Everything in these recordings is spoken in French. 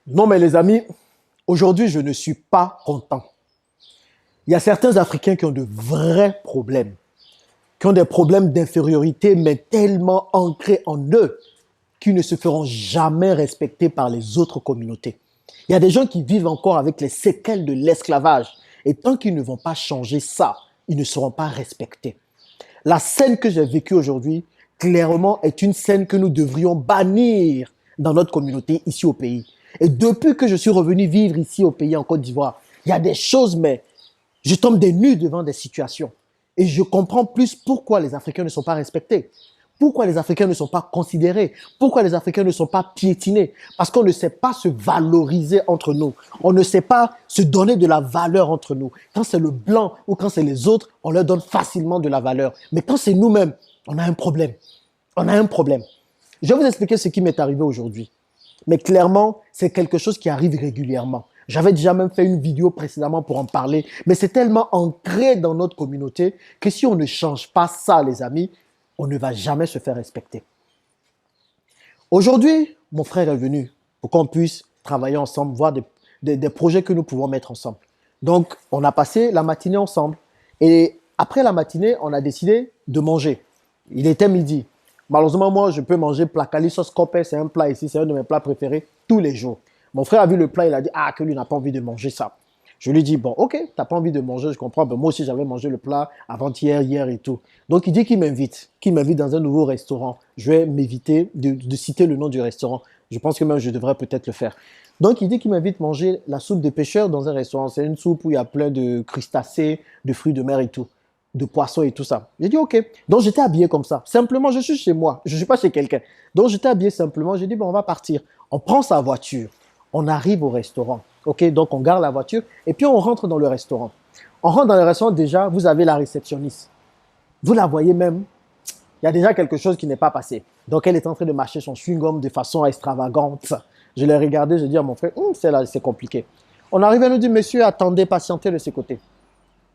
Non, mais les amis, aujourd'hui, je ne suis pas content. Il y a certains Africains qui ont de vrais problèmes, qui ont des problèmes d'infériorité, mais tellement ancrés en eux qu'ils ne se feront jamais respecter par les autres communautés. Il y a des gens qui vivent encore avec les séquelles de l'esclavage. Et tant qu'ils ne vont pas changer ça, ils ne seront pas respectés. La scène que j'ai vécue aujourd'hui, clairement, est une scène que nous devrions bannir dans notre communauté ici au pays. Et depuis que je suis revenu vivre ici au pays, en Côte d'Ivoire, il y a des choses, mais je tombe des nues devant des situations. Et je comprends plus pourquoi les Africains ne sont pas respectés. Pourquoi les Africains ne sont pas considérés? Pourquoi les Africains ne sont pas piétinés? Parce qu'on ne sait pas se valoriser entre nous. On ne sait pas se donner de la valeur entre nous. Quand c'est le blanc ou quand c'est les autres, on leur donne facilement de la valeur. Mais quand c'est nous-mêmes, on a un problème. On a un problème. Je vais vous expliquer ce qui m'est arrivé aujourd'hui. Mais clairement, c'est quelque chose qui arrive régulièrement. J'avais déjà même fait une vidéo précédemment pour en parler, mais c'est tellement ancré dans notre communauté que si on ne change pas ça, les amis, on ne va jamais se faire respecter. Aujourd'hui, mon frère est venu pour qu'on puisse travailler ensemble, voir des projets que nous pouvons mettre ensemble. Donc, on a passé la matinée ensemble. Et après la matinée, on a décidé de manger. Il était midi. Malheureusement, moi, je peux manger placali sauce copé, c'est un plat ici, c'est un de mes plats préférés, tous les jours. Mon frère a vu le plat, il a dit, ah, que lui n'a pas envie de manger ça. Je lui dis, bon, ok, t'as pas envie de manger, je comprends. Ben, moi aussi, j'avais mangé le plat avant-hier, hier et tout. Donc, il dit qu'il m'invite dans un nouveau restaurant. Je vais m'éviter de citer le nom du restaurant. Je pense que même je devrais peut-être le faire. Donc, il dit qu'il m'invite manger la soupe de pêcheur dans un restaurant. C'est une soupe où il y a plein de crustacés, de fruits de mer et tout, de poissons et tout ça. J'ai dit, ok. Donc, j'étais habillé comme ça. Simplement, je suis chez moi. Je ne suis pas chez quelqu'un. Donc, j'étais habillé simplement. J'ai dit, bon, on va partir. On prend sa voiture. On arrive au restaurant. Ok, donc on garde la voiture et puis on rentre dans le restaurant. On rentre dans le restaurant, déjà, vous avez la réceptionniste. Vous la voyez même, il y a déjà quelque chose qui n'est pas passé. Donc elle est en train de mâcher son chewing-gum de façon extravagante. Je l'ai regardé, je dis à mon frère, c'est compliqué. On arrive à nous dire, monsieur, attendez, patientez de ce côté.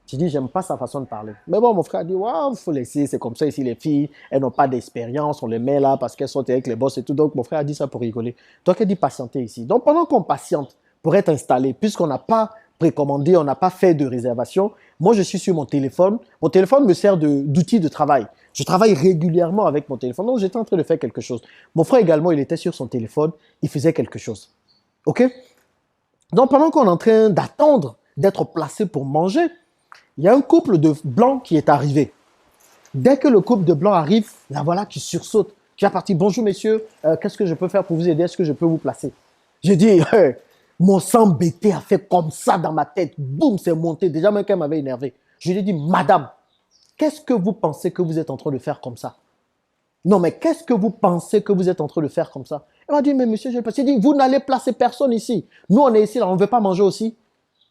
J'ai dit, j'aime pas sa façon de parler. Mais bon, mon frère a dit, waouh, il faut laisser, c'est comme ça ici, les filles, elles n'ont pas d'expérience, on les met là parce qu'elles sont avec les boss et tout. Donc mon frère a dit ça pour rigoler. Donc elle dit, patientez ici. Donc pendant qu'on patiente pour être installé, puisqu'on n'a pas précommandé, on n'a pas fait de réservation, moi je suis sur mon téléphone. Mon téléphone me sert d'outil de travail. Je travaille régulièrement avec mon téléphone, donc j'étais en train de faire quelque chose. Mon frère également, il était sur son téléphone, il faisait quelque chose. OK? Donc pendant qu'on est en train d'attendre d'être placé pour manger, il y a un couple de blancs qui est arrivé. Dès que le couple de blancs arrive, la voilà qui sursaute, qui est parti. Bonjour messieurs, qu'est-ce que je peux faire pour vous aider? Est-ce que je peux vous placer? J'ai dit, hey, mon sang bêté a fait comme ça dans ma tête. Boum, c'est monté. Déjà même qu'elle m'avait énervé. Je lui ai dit, madame, qu'est-ce que vous pensez que vous êtes en train de faire comme ça? Non, mais qu'est-ce que vous pensez que vous êtes en train de faire comme ça? Elle m'a dit, mais monsieur, j'ai passé. J'ai dit, vous n'allez placer personne ici. Nous, on est ici, là, on ne veut pas manger aussi.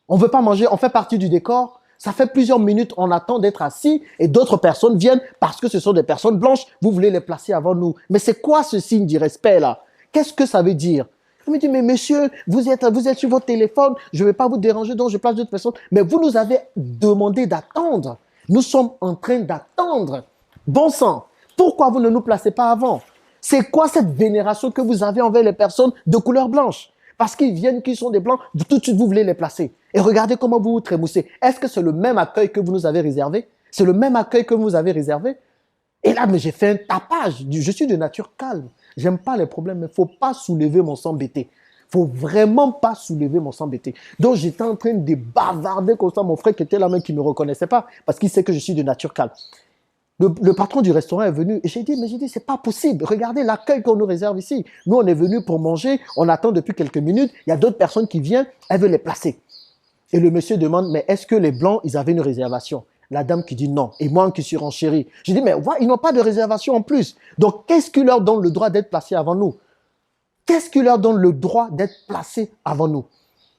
On ne veut pas manger, on fait partie du décor. Ça fait plusieurs minutes, on attend d'être assis et d'autres personnes viennent parce que ce sont des personnes blanches. Vous voulez les placer avant nous. Mais c'est quoi ce signe du respect là? Qu'est-ce que ça veut dire? Il me dit, mais monsieur, vous êtes sur votre téléphone, je ne vais pas vous déranger, donc je place d'autres personnes. Mais vous nous avez demandé d'attendre. Nous sommes en train d'attendre. Bon sang, pourquoi vous ne nous placez pas avant? C'est quoi cette vénération que vous avez envers les personnes de couleur blanche? Parce qu'ils viennent, qu'ils sont des blancs, tout de suite vous voulez les placer. Et regardez comment vous vous trémoussez. Est-ce que c'est le même accueil que vous nous avez réservé? C'est le même accueil que vous avez réservé? Et là, mais j'ai fait un tapage. Je suis de nature calme. J'aime pas les problèmes, mais il ne faut pas soulever mon sang bêté. Il ne faut vraiment pas soulever mon sang bêté. Donc, j'étais en train de bavarder comme ça. Mon frère qui était là même qui ne me reconnaissait pas parce qu'il sait que je suis de nature calme. Le patron du restaurant est venu et j'ai dit, c'est pas possible. Regardez l'accueil qu'on nous réserve ici. Nous, on est venus pour manger. On attend depuis quelques minutes. Il y a d'autres personnes qui viennent. Elles veulent les placer. Et le monsieur demande, mais est-ce que les blancs, ils avaient une réservation? La dame qui dit non. Et moi qui suis renchéri. J'ai dit, mais ils n'ont pas de réservation en plus. Donc, qu'est-ce qui leur donne le droit d'être placés avant nous? Qu'est-ce qui leur donne le droit d'être placés avant nous?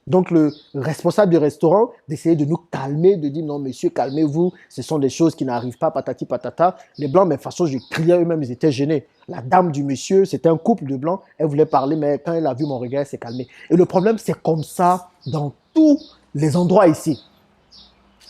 Donc, le responsable du restaurant d'essayer de nous calmer, de dire non, monsieur, calmez-vous, ce sont des choses qui n'arrivent pas, patati patata. Les blancs, mais de toute façon, je criais eux-mêmes, ils étaient gênés. La dame du monsieur, c'était un couple de blancs, elle voulait parler, mais quand elle a vu mon regard, elle s'est calmée. Et le problème, c'est comme ça dans tous les endroits ici.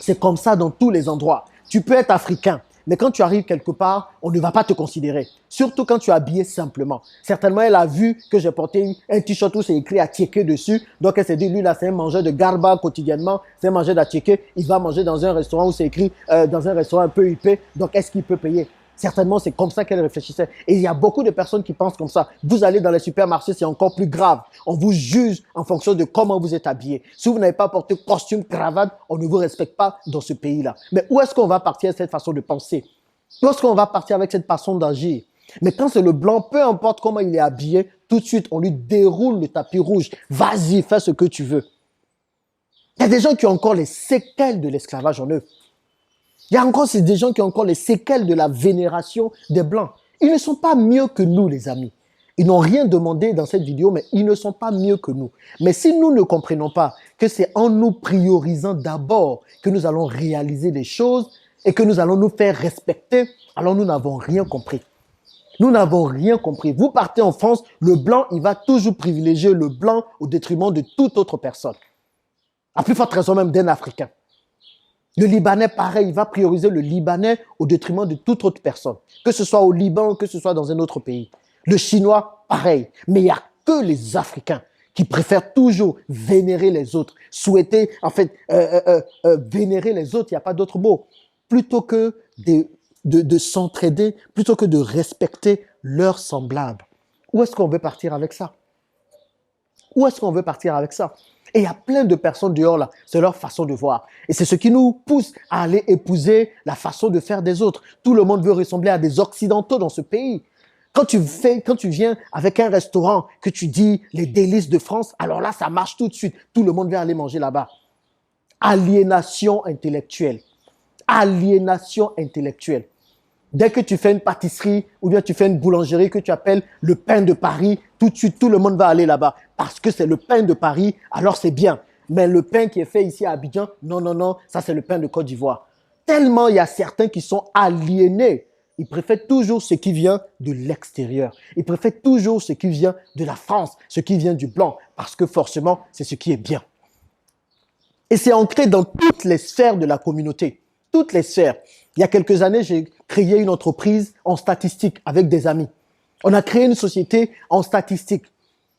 C'est comme ça dans tous les endroits. Tu peux être africain, Mais quand tu arrives quelque part, on ne va pas te considérer. Surtout quand tu es habillé simplement. Certainement, elle a vu que j'ai porté un t-shirt où c'est écrit Atieke dessus. Donc, elle s'est dit, lui, là, c'est un mangeur de garba quotidiennement. C'est un mangeur d'Atieke. Il va manger dans un restaurant où c'est écrit, dans un restaurant un peu huppé. Donc, est-ce qu'il peut payer? Certainement, c'est comme ça qu'elle réfléchissait. Et il y a beaucoup de personnes qui pensent comme ça. Vous allez dans les supermarchés, c'est encore plus grave. On vous juge en fonction de comment vous êtes habillé. Si vous n'avez pas porté costume, cravate, on ne vous respecte pas dans ce pays-là. Mais où est-ce qu'on va partir avec cette façon de penser? Où est-ce qu'on va partir avec cette façon d'agir? Mais quand c'est le blanc, peu importe comment il est habillé, tout de suite, on lui déroule le tapis rouge. Vas-y, fais ce que tu veux. Il y a des gens qui ont encore les séquelles de l'esclavage en eux. Il y a encore des gens qui ont encore les séquelles de la vénération des Blancs. Ils ne sont pas mieux que nous, les amis. Ils n'ont rien demandé dans cette vidéo, mais ils ne sont pas mieux que nous. Mais si nous ne comprenons pas que c'est en nous priorisant d'abord que nous allons réaliser des choses et que nous allons nous faire respecter, alors nous n'avons rien compris. Nous n'avons rien compris. Vous partez en France, le Blanc, il va toujours privilégier le Blanc au détriment de toute autre personne. À plus forte raison même d'un Africain. Le Libanais, pareil, il va prioriser le Libanais au détriment de toute autre personne, que ce soit au Liban, que ce soit dans un autre pays. Le Chinois, pareil. Mais il n'y a que les Africains qui préfèrent toujours vénérer les autres, souhaiter, en fait, vénérer les autres, il n'y a pas d'autre mot, plutôt que de s'entraider, plutôt que de respecter leurs semblables. Où est-ce qu'on veut partir avec ça? Où est-ce qu'on veut partir avec ça? Et il y a plein de personnes dehors là, c'est leur façon de voir. Et c'est ce qui nous pousse à aller épouser la façon de faire des autres. Tout le monde veut ressembler à des Occidentaux dans ce pays. Quand tu viens avec un restaurant que tu dis les délices de France, alors là, ça marche tout de suite. Tout le monde veut aller manger là-bas. Aliénation intellectuelle. Aliénation intellectuelle. Dès que tu fais une pâtisserie ou bien tu fais une boulangerie que tu appelles le pain de Paris, tout de suite, tout le monde va aller là-bas. Parce que c'est le pain de Paris, alors c'est bien. Mais le pain qui est fait ici à Abidjan, non, non, non, ça c'est le pain de Côte d'Ivoire. Tellement il y a certains qui sont aliénés. Ils préfèrent toujours ce qui vient de l'extérieur. Ils préfèrent toujours ce qui vient de la France, ce qui vient du blanc. Parce que forcément, c'est ce qui est bien. Et c'est ancré dans toutes les sphères de la communauté. Toutes les sphères. Il y a quelques années, j'ai créé une entreprise en statistique avec des amis. On a créé une société en statistique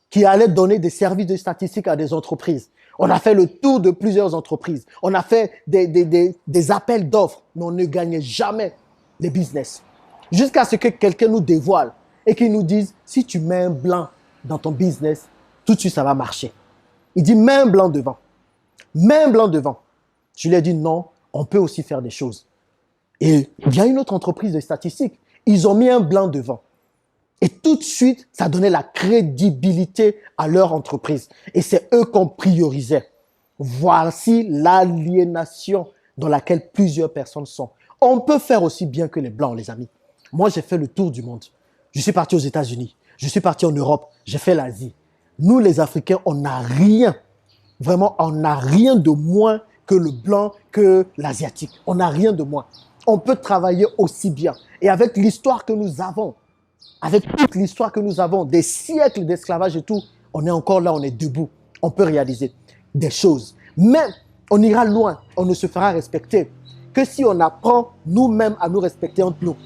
qui allait donner des services de statistique à des entreprises. On a fait le tour de plusieurs entreprises. On a fait des appels d'offres, mais on ne gagnait jamais des business. Jusqu'à ce que quelqu'un nous dévoile et qu'il nous dise, si tu mets un blanc dans ton business, tout de suite, ça va marcher. Il dit, mets un blanc devant. Mets un blanc devant. Je lui ai dit, non, on peut aussi faire des choses. Et il y a une autre entreprise de statistiques. Ils ont mis un blanc devant. Et tout de suite, ça donnait la crédibilité à leur entreprise. Et c'est eux qu'on priorisait. Voici l'aliénation dans laquelle plusieurs personnes sont. On peut faire aussi bien que les Blancs, les amis. Moi, j'ai fait le tour du monde. Je suis parti aux États-Unis. Je suis parti en Europe. J'ai fait l'Asie. Nous, les Africains, on n'a rien. Vraiment, on n'a rien de moins que le Blanc, que l'Asiatique. On n'a rien de moins. On peut travailler aussi bien. Et avec l'histoire que nous avons, avec toute l'histoire que nous avons, des siècles d'esclavage et tout, on est encore là, on est debout. On peut réaliser des choses. Mais on ira loin, on ne se fera respecter que si on apprend nous-mêmes à nous respecter entre nous.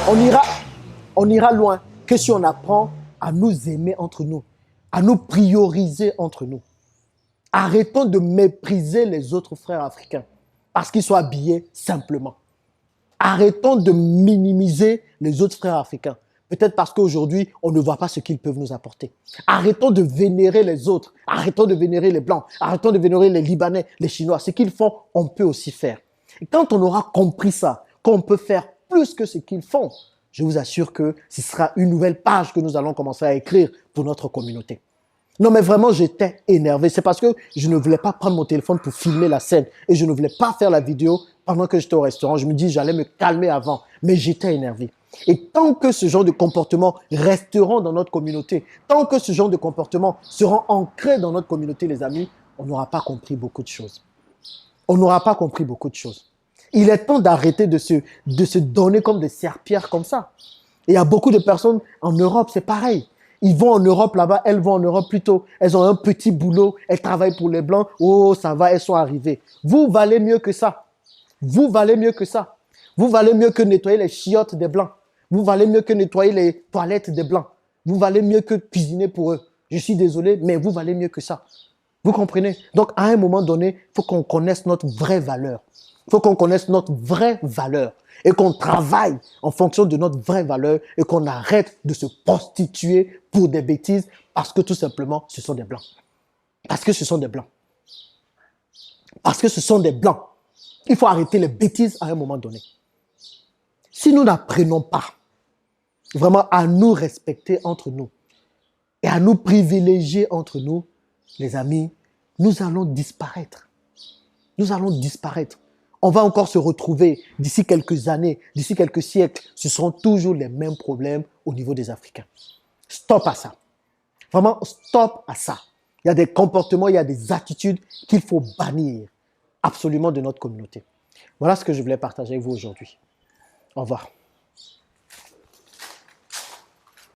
On ira loin que si on apprend à nous aimer entre nous, à nous prioriser entre nous. Arrêtons de mépriser les autres frères africains parce qu'ils sont habillés simplement. Arrêtons de minimiser les autres frères africains. Peut-être parce qu'aujourd'hui, on ne voit pas ce qu'ils peuvent nous apporter. Arrêtons de vénérer les autres. Arrêtons de vénérer les Blancs. Arrêtons de vénérer les Libanais, les Chinois. Ce qu'ils font, on peut aussi faire. Et quand on aura compris ça, qu'on peut faire plus que ce qu'ils font, je vous assure que ce sera une nouvelle page que nous allons commencer à écrire pour notre communauté. Non, mais vraiment, j'étais énervé. C'est parce que je ne voulais pas prendre mon téléphone pour filmer la scène et je ne voulais pas faire la vidéo pendant que j'étais au restaurant. Je me dis, j'allais me calmer avant, mais j'étais énervé. Et tant que ce genre de comportements resteront dans notre communauté, tant que ce genre de comportements seront ancrés dans notre communauté, les amis, on n'aura pas compris beaucoup de choses. On n'aura pas compris beaucoup de choses. Il est temps d'arrêter de se donner comme des serpillères comme ça. Et il y a beaucoup de personnes en Europe, c'est pareil. Ils vont en Europe là-bas, elles vont en Europe plutôt. Elles ont un petit boulot, elles travaillent pour les Blancs. Oh, ça va, elles sont arrivées. Vous valez mieux que ça. Vous valez mieux que ça. Vous valez mieux que nettoyer les chiottes des Blancs. Vous valez mieux que nettoyer les toilettes des Blancs. Vous valez mieux que cuisiner pour eux. Je suis désolé, mais vous valez mieux que ça. Vous comprenez? Donc, à un moment donné, il faut qu'on connaisse notre vraie valeur. Il faut qu'on connaisse notre vraie valeur et qu'on travaille en fonction de notre vraie valeur et qu'on arrête de se prostituer pour des bêtises parce que tout simplement, ce sont des Blancs. Parce que ce sont des Blancs. Parce que ce sont des Blancs. Il faut arrêter les bêtises à un moment donné. Si nous n'apprenons pas vraiment à nous respecter entre nous et à nous privilégier entre nous, les amis, nous allons disparaître. Nous allons disparaître. On va encore se retrouver d'ici quelques années, d'ici quelques siècles. Ce seront toujours les mêmes problèmes au niveau des Africains. Stop à ça. Vraiment, stop à ça. Il y a des comportements, il y a des attitudes qu'il faut bannir absolument de notre communauté. Voilà ce que je voulais partager avec vous aujourd'hui. Au revoir.